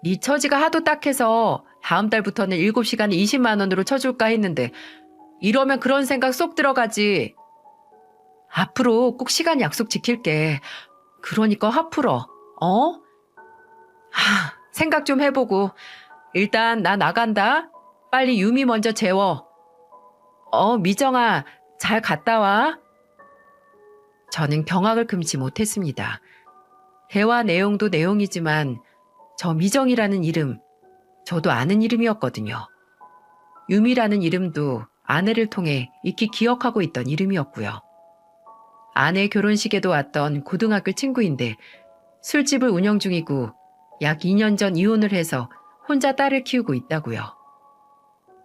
네 처지가 하도 딱해서 다음 달부터는 7시간에 20만 원으로 쳐줄까 했는데 이러면 그런 생각 쏙 들어가지. 앞으로 꼭 시간 약속 지킬게. 그러니까 화 풀어. 어? 생각 좀 해보고. 일단 나 나간다. 빨리 유미 먼저 재워. 미정아, 잘 갔다 와. 저는 경악을 금치 못했습니다. 대화 내용도 내용이지만 저 미정이라는 이름, 저도 아는 이름이었거든요. 유미라는 이름도 아내를 통해 익히 기억하고 있던 이름이었고요. 아내 결혼식에도 왔던 고등학교 친구인데 술집을 운영 중이고 약 2년 전 이혼을 해서 혼자 딸을 키우고 있다고요.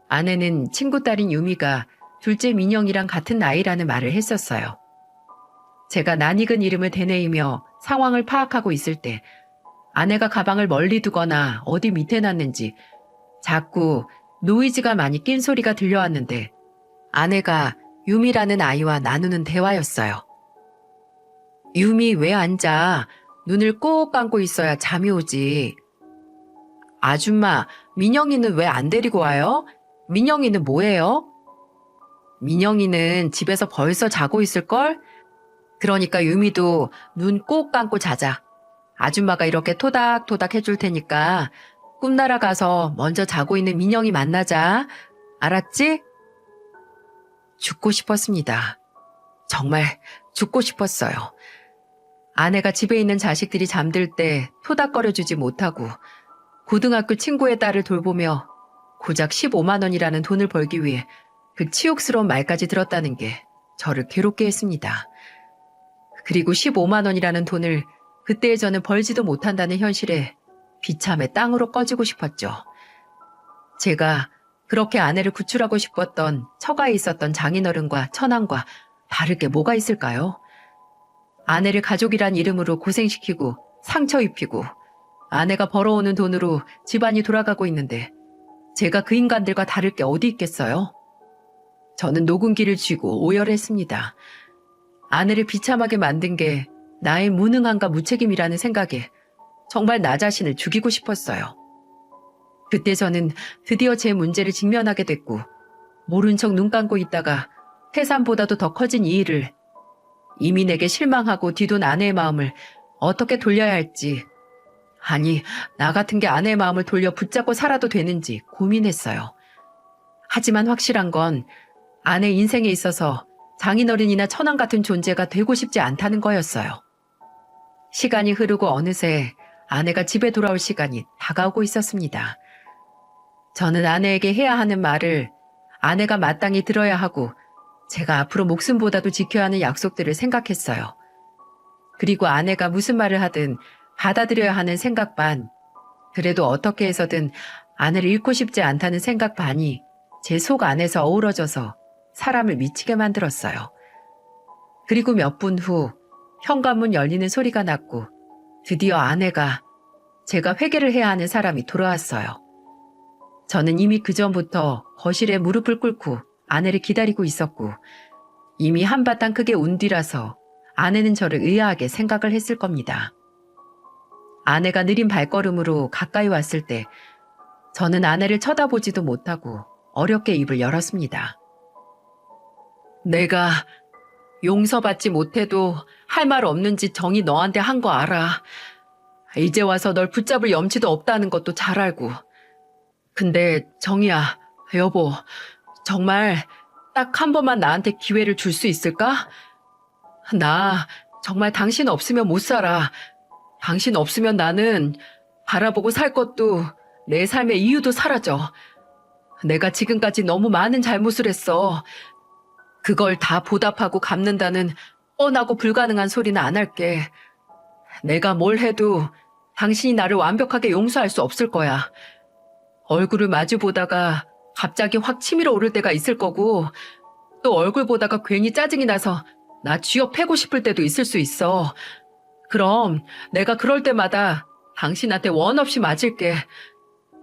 아내는 친구 딸인 유미가 둘째 민영이랑 같은 나이라는 말을 했었어요. 제가 낯익은 이름을 되뇌이며 상황을 파악하고 있을 때 아내가 가방을 멀리 두거나 어디 밑에 놨는지 자꾸 노이즈가 많이 낀 소리가 들려왔는데 아내가 유미라는 아이와 나누는 대화였어요. 유미 왜 앉아? 눈을 꼭 감고 있어야 잠이 오지. 아줌마, 민영이는 왜 안 데리고 와요? 민영이는 뭐예요? 민영이는 집에서 벌써 자고 있을걸? 그러니까 유미도 눈 꼭 감고 자자. 아줌마가 이렇게 토닥토닥 해줄 테니까 꿈나라 가서 먼저 자고 있는 민영이 만나자. 알았지? 죽고 싶었습니다. 정말 죽고 싶었어요. 아내가 집에 있는 자식들이 잠들 때 토닥거려주지 못하고 고등학교 친구의 딸을 돌보며 고작 15만 원이라는 돈을 벌기 위해 그 치욕스러운 말까지 들었다는 게 저를 괴롭게 했습니다. 그리고 15만 원이라는 돈을 그때의 저는 벌지도 못한다는 현실에 비참해 땅으로 꺼지고 싶었죠. 제가 그렇게 아내를 구출하고 싶었던 처가에 있었던 장인어른과 처남과 다를 게 뭐가 있을까요? 아내를 가족이란 이름으로 고생시키고 상처 입히고 아내가 벌어오는 돈으로 집안이 돌아가고 있는데 제가 그 인간들과 다를 게 어디 있겠어요? 저는 녹음기를 쥐고 오열했습니다. 아내를 비참하게 만든 게 나의 무능함과 무책임이라는 생각에 정말 나 자신을 죽이고 싶었어요. 그때 저는 드디어 제 문제를 직면하게 됐고 모른 척 눈 감고 있다가 태산보다도 더 커진 이 일을 이미 내게 실망하고 뒤돈 아내의 마음을 어떻게 돌려야 할지, 아니 나 같은 게 아내의 마음을 돌려 붙잡고 살아도 되는지 고민했어요. 하지만 확실한 건 아내 인생에 있어서 장인어른이나 처남 같은 존재가 되고 싶지 않다는 거였어요. 시간이 흐르고 어느새 아내가 집에 돌아올 시간이 다가오고 있었습니다. 저는 아내에게 해야 하는 말을 아내가 마땅히 들어야 하고 제가 앞으로 목숨보다도 지켜야 하는 약속들을 생각했어요. 그리고 아내가 무슨 말을 하든 받아들여야 하는 생각 반, 그래도 어떻게 해서든 아내를 잃고 싶지 않다는 생각 반이 제 속 안에서 어우러져서 사람을 미치게 만들었어요. 그리고 몇 분 후 현관문 열리는 소리가 났고 드디어 아내가, 제가 회개를 해야 하는 사람이 돌아왔어요. 저는 이미 그전부터 거실에 무릎을 꿇고 아내를 기다리고 있었고 이미 한바탕 크게 운 뒤라서 아내는 저를 의아하게 생각을 했을 겁니다. 아내가 느린 발걸음으로 가까이 왔을 때 저는 아내를 쳐다보지도 못하고 어렵게 입을 열었습니다. 내가 용서받지 못해도 할 말 없는 짓 정이 너한테 한 거 알아. 이제 와서 널 붙잡을 염치도 없다는 것도 잘 알고. 근데 정이야, 여보, 정말 딱 한 번만 나한테 기회를 줄 수 있을까? 나 정말 당신 없으면 못 살아. 당신 없으면 나는 바라보고 살 것도 내 삶의 이유도 사라져. 내가 지금까지 너무 많은 잘못을 했어. 그걸 다 보답하고 갚는다는 뻔하고 불가능한 소리는 안 할게. 내가 뭘 해도 당신이 나를 완벽하게 용서할 수 없을 거야. 얼굴을 마주 보다가 갑자기 확 치밀어 오를 때가 있을 거고 또 얼굴 보다가 괜히 짜증이 나서 나 쥐어 패고 싶을 때도 있을 수 있어. 그럼 내가 그럴 때마다 당신한테 원 없이 맞을게.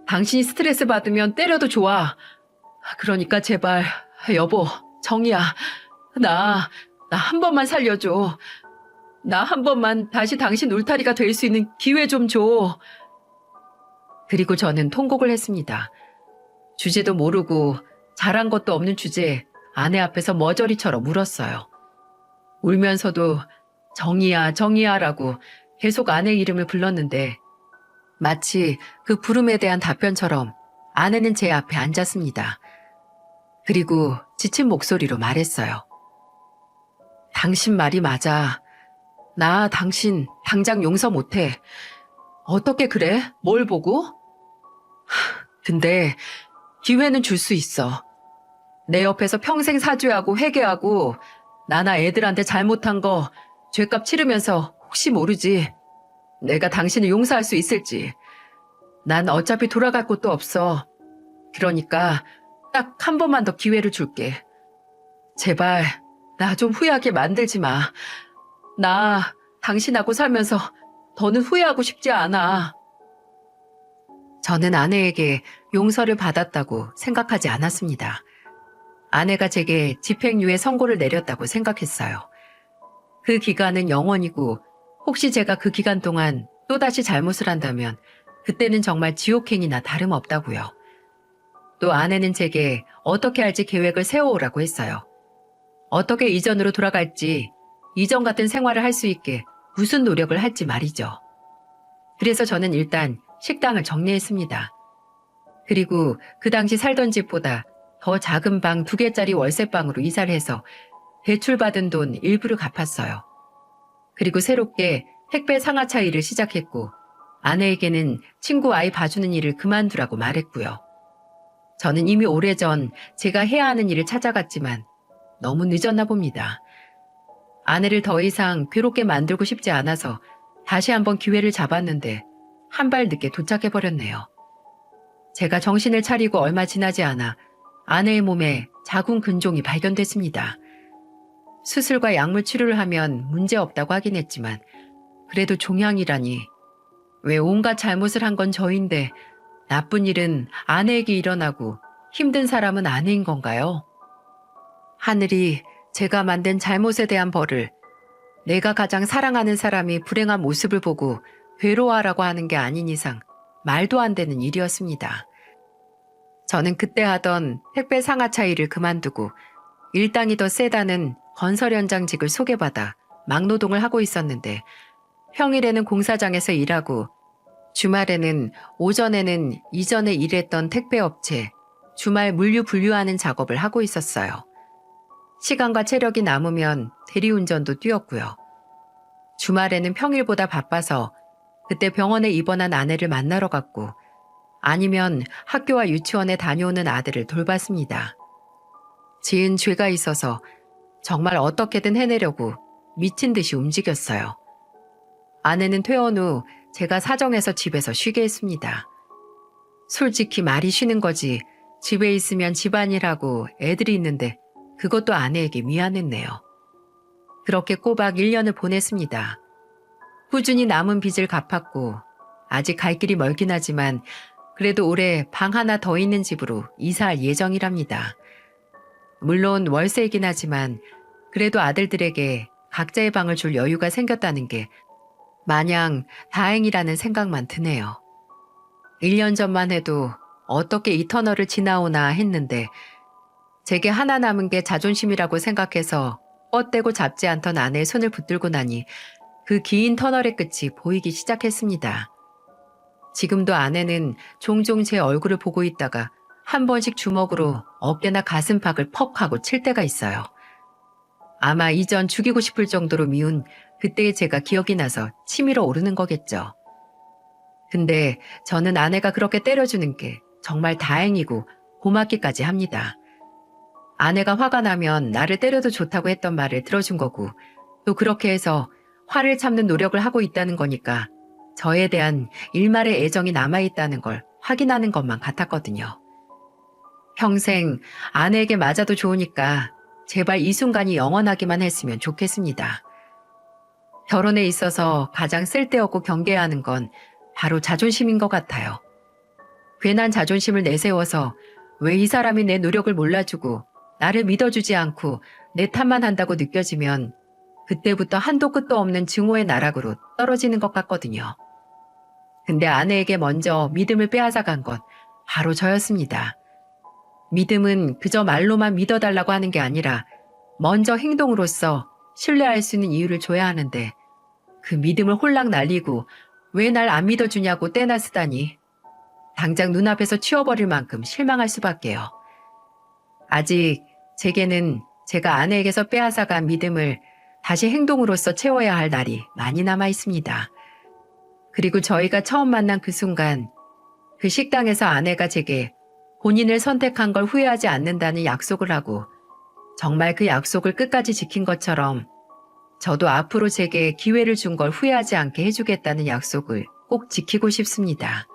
당신이 스트레스 받으면 때려도 좋아. 그러니까 제발 여보, 정이야. 나 한 번만 살려줘. 나 한 번만 다시 당신 울타리가 될 수 있는 기회 좀 줘. 그리고 저는 통곡을 했습니다. 주제도 모르고 잘한 것도 없는 주제에 아내 앞에서 머저리처럼 울었어요. 울면서도 정이야, 정이야라고 계속 아내 이름을 불렀는데 마치 그 부름에 대한 답변처럼 아내는 제 앞에 앉았습니다. 그리고 지친 목소리로 말했어요. 당신 말이 맞아. 나 당신 당장 용서 못해. 어떻게 그래? 뭘 보고? 근데 기회는 줄 수 있어. 내 옆에서 평생 사죄하고 회개하고 나나 애들한테 잘못한 거 죄값 치르면서 혹시 모르지. 내가 당신을 용서할 수 있을지. 난 어차피 돌아갈 곳도 없어. 그러니까 딱 한 번만 더 기회를 줄게. 제발 나 좀 후회하게 만들지 마. 나 당신하고 살면서 더는 후회하고 싶지 않아. 저는 아내에게 용서를 받았다고 생각하지 않았습니다. 아내가 제게 집행유예 선고를 내렸다고 생각했어요. 그 기간은 영원이고 혹시 제가 그 기간 동안 또다시 잘못을 한다면 그때는 정말 지옥행이나 다름없다고요. 또 아내는 제게 어떻게 할지 계획을 세워오라고 했어요. 어떻게 이전으로 돌아갈지, 이전 같은 생활을 할 수 있게 무슨 노력을 할지 말이죠. 그래서 저는 일단 식당을 정리했습니다. 그리고 그 당시 살던 집보다 더 작은 방 2개짜리 월세방으로 이사를 해서 대출받은 돈 일부를 갚았어요. 그리고 새롭게 택배 상하차 일을 시작했고 아내에게는 친구 아이 봐주는 일을 그만두라고 말했고요. 저는 이미 오래전 제가 해야 하는 일을 찾아갔지만 너무 늦었나 봅니다. 아내를 더 이상 괴롭게 만들고 싶지 않아서 다시 한번 기회를 잡았는데 한 발 늦게 도착해버렸네요. 제가 정신을 차리고 얼마 지나지 않아 아내의 몸에 자궁 근종이 발견됐습니다. 수술과 약물 치료를 하면 문제없다고 하긴 했지만 그래도 종양이라니. 왜 온갖 잘못을 한 건 저인데 나쁜 일은 아내에게 일어나고 힘든 사람은 아내인 건가요? 하늘이 제가 만든 잘못에 대한 벌을 내가 가장 사랑하는 사람이 불행한 모습을 보고 괴로워하라고 하는 게 아닌 이상 말도 안 되는 일이었습니다. 저는 그때 하던 택배 상하차 일을 그만두고 일당이 더 세다는 건설 현장직을 소개받아 막노동을 하고 있었는데 평일에는 공사장에서 일하고 오전에는 이전에 일했던 택배업체 주말 물류 분류하는 작업을 하고 있었어요. 시간과 체력이 남으면 대리운전도 뛰었고요. 주말에는 평일보다 바빠서 그때 병원에 입원한 아내를 만나러 갔고 아니면 학교와 유치원에 다녀오는 아들을 돌봤습니다. 지은 죄가 있어서 정말 어떻게든 해내려고 미친 듯이 움직였어요. 아내는 퇴원 후 제가 사정해서 집에서 쉬게 했습니다. 솔직히 말이 쉬는 거지 집에 있으면 집안일하고 애들이 있는데 그것도 아내에게 미안했네요. 그렇게 꼬박 1년을 보냈습니다. 꾸준히 남은 빚을 갚았고 아직 갈 길이 멀긴 하지만 그래도 올해 방 하나 더 있는 집으로 이사할 예정이랍니다. 물론 월세이긴 하지만 그래도 아들들에게 각자의 방을 줄 여유가 생겼다는 게 마냥 다행이라는 생각만 드네요. 1년 전만 해도 어떻게 이 터널을 지나오나 했는데 제게 하나 남은 게 자존심이라고 생각해서 뻗대고 잡지 않던 아내의 손을 붙들고 나니 그 긴 터널의 끝이 보이기 시작했습니다. 지금도 아내는 종종 제 얼굴을 보고 있다가 한 번씩 주먹으로 어깨나 가슴팍을 퍽 하고 칠 때가 있어요. 아마 이전 죽이고 싶을 정도로 미운 그때의 제가 기억이 나서 치밀어 오르는 거겠죠. 근데 저는 아내가 그렇게 때려주는 게 정말 다행이고 고맙기까지 합니다. 아내가 화가 나면 나를 때려도 좋다고 했던 말을 들어준 거고 또 그렇게 해서 화를 참는 노력을 하고 있다는 거니까 저에 대한 일말의 애정이 남아있다는 걸 확인하는 것만 같았거든요. 평생 아내에게 맞아도 좋으니까 제발 이 순간이 영원하기만 했으면 좋겠습니다. 결혼에 있어서 가장 쓸데없고 경계해야 하는 건 바로 자존심인 것 같아요. 괜한 자존심을 내세워서 왜 이 사람이 내 노력을 몰라주고 나를 믿어주지 않고 내 탓만 한다고 느껴지면 그때부터 한도 끝도 없는 증오의 나락으로 떨어지는 것 같거든요. 근데 아내에게 먼저 믿음을 빼앗아간 건 바로 저였습니다. 믿음은 그저 말로만 믿어달라고 하는 게 아니라 먼저 행동으로써 신뢰할 수 있는 이유를 줘야 하는데 그 믿음을 홀랑 날리고 왜 날 안 믿어주냐고 떼나 쓰다니 당장 눈앞에서 치워버릴 만큼 실망할 수밖에요. 아직 제게는 제가 아내에게서 빼앗아간 믿음을 다시 행동으로써 채워야 할 날이 많이 남아 있습니다. 그리고 저희가 처음 만난 그 순간 그 식당에서 아내가 제게 본인을 선택한 걸 후회하지 않는다는 약속을 하고 정말 그 약속을 끝까지 지킨 것처럼 저도 앞으로 제게 기회를 준 걸 후회하지 않게 해주겠다는 약속을 꼭 지키고 싶습니다.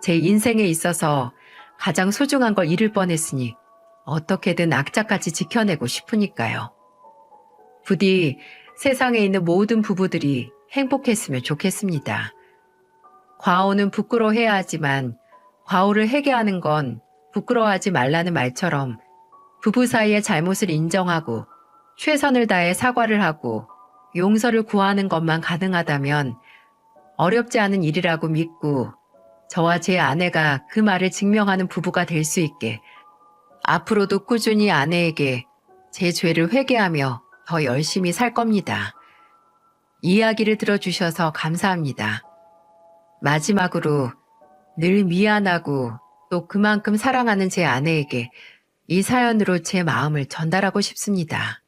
제 인생에 있어서 가장 소중한 걸 잃을 뻔했으니 어떻게든 악착같이 지켜내고 싶으니까요. 부디 세상에 있는 모든 부부들이 행복했으면 좋겠습니다. 과오는 부끄러워해야 하지만 과오를 회개하는 건 부끄러워하지 말라는 말처럼 부부 사이의 잘못을 인정하고 최선을 다해 사과를 하고 용서를 구하는 것만 가능하다면 어렵지 않은 일이라고 믿고 저와 제 아내가 그 말을 증명하는 부부가 될 수 있게 앞으로도 꾸준히 아내에게 제 죄를 회개하며 더 열심히 살 겁니다. 이야기를 들어주셔서 감사합니다. 마지막으로 늘 미안하고 또 그만큼 사랑하는 제 아내에게 이 사연으로 제 마음을 전달하고 싶습니다.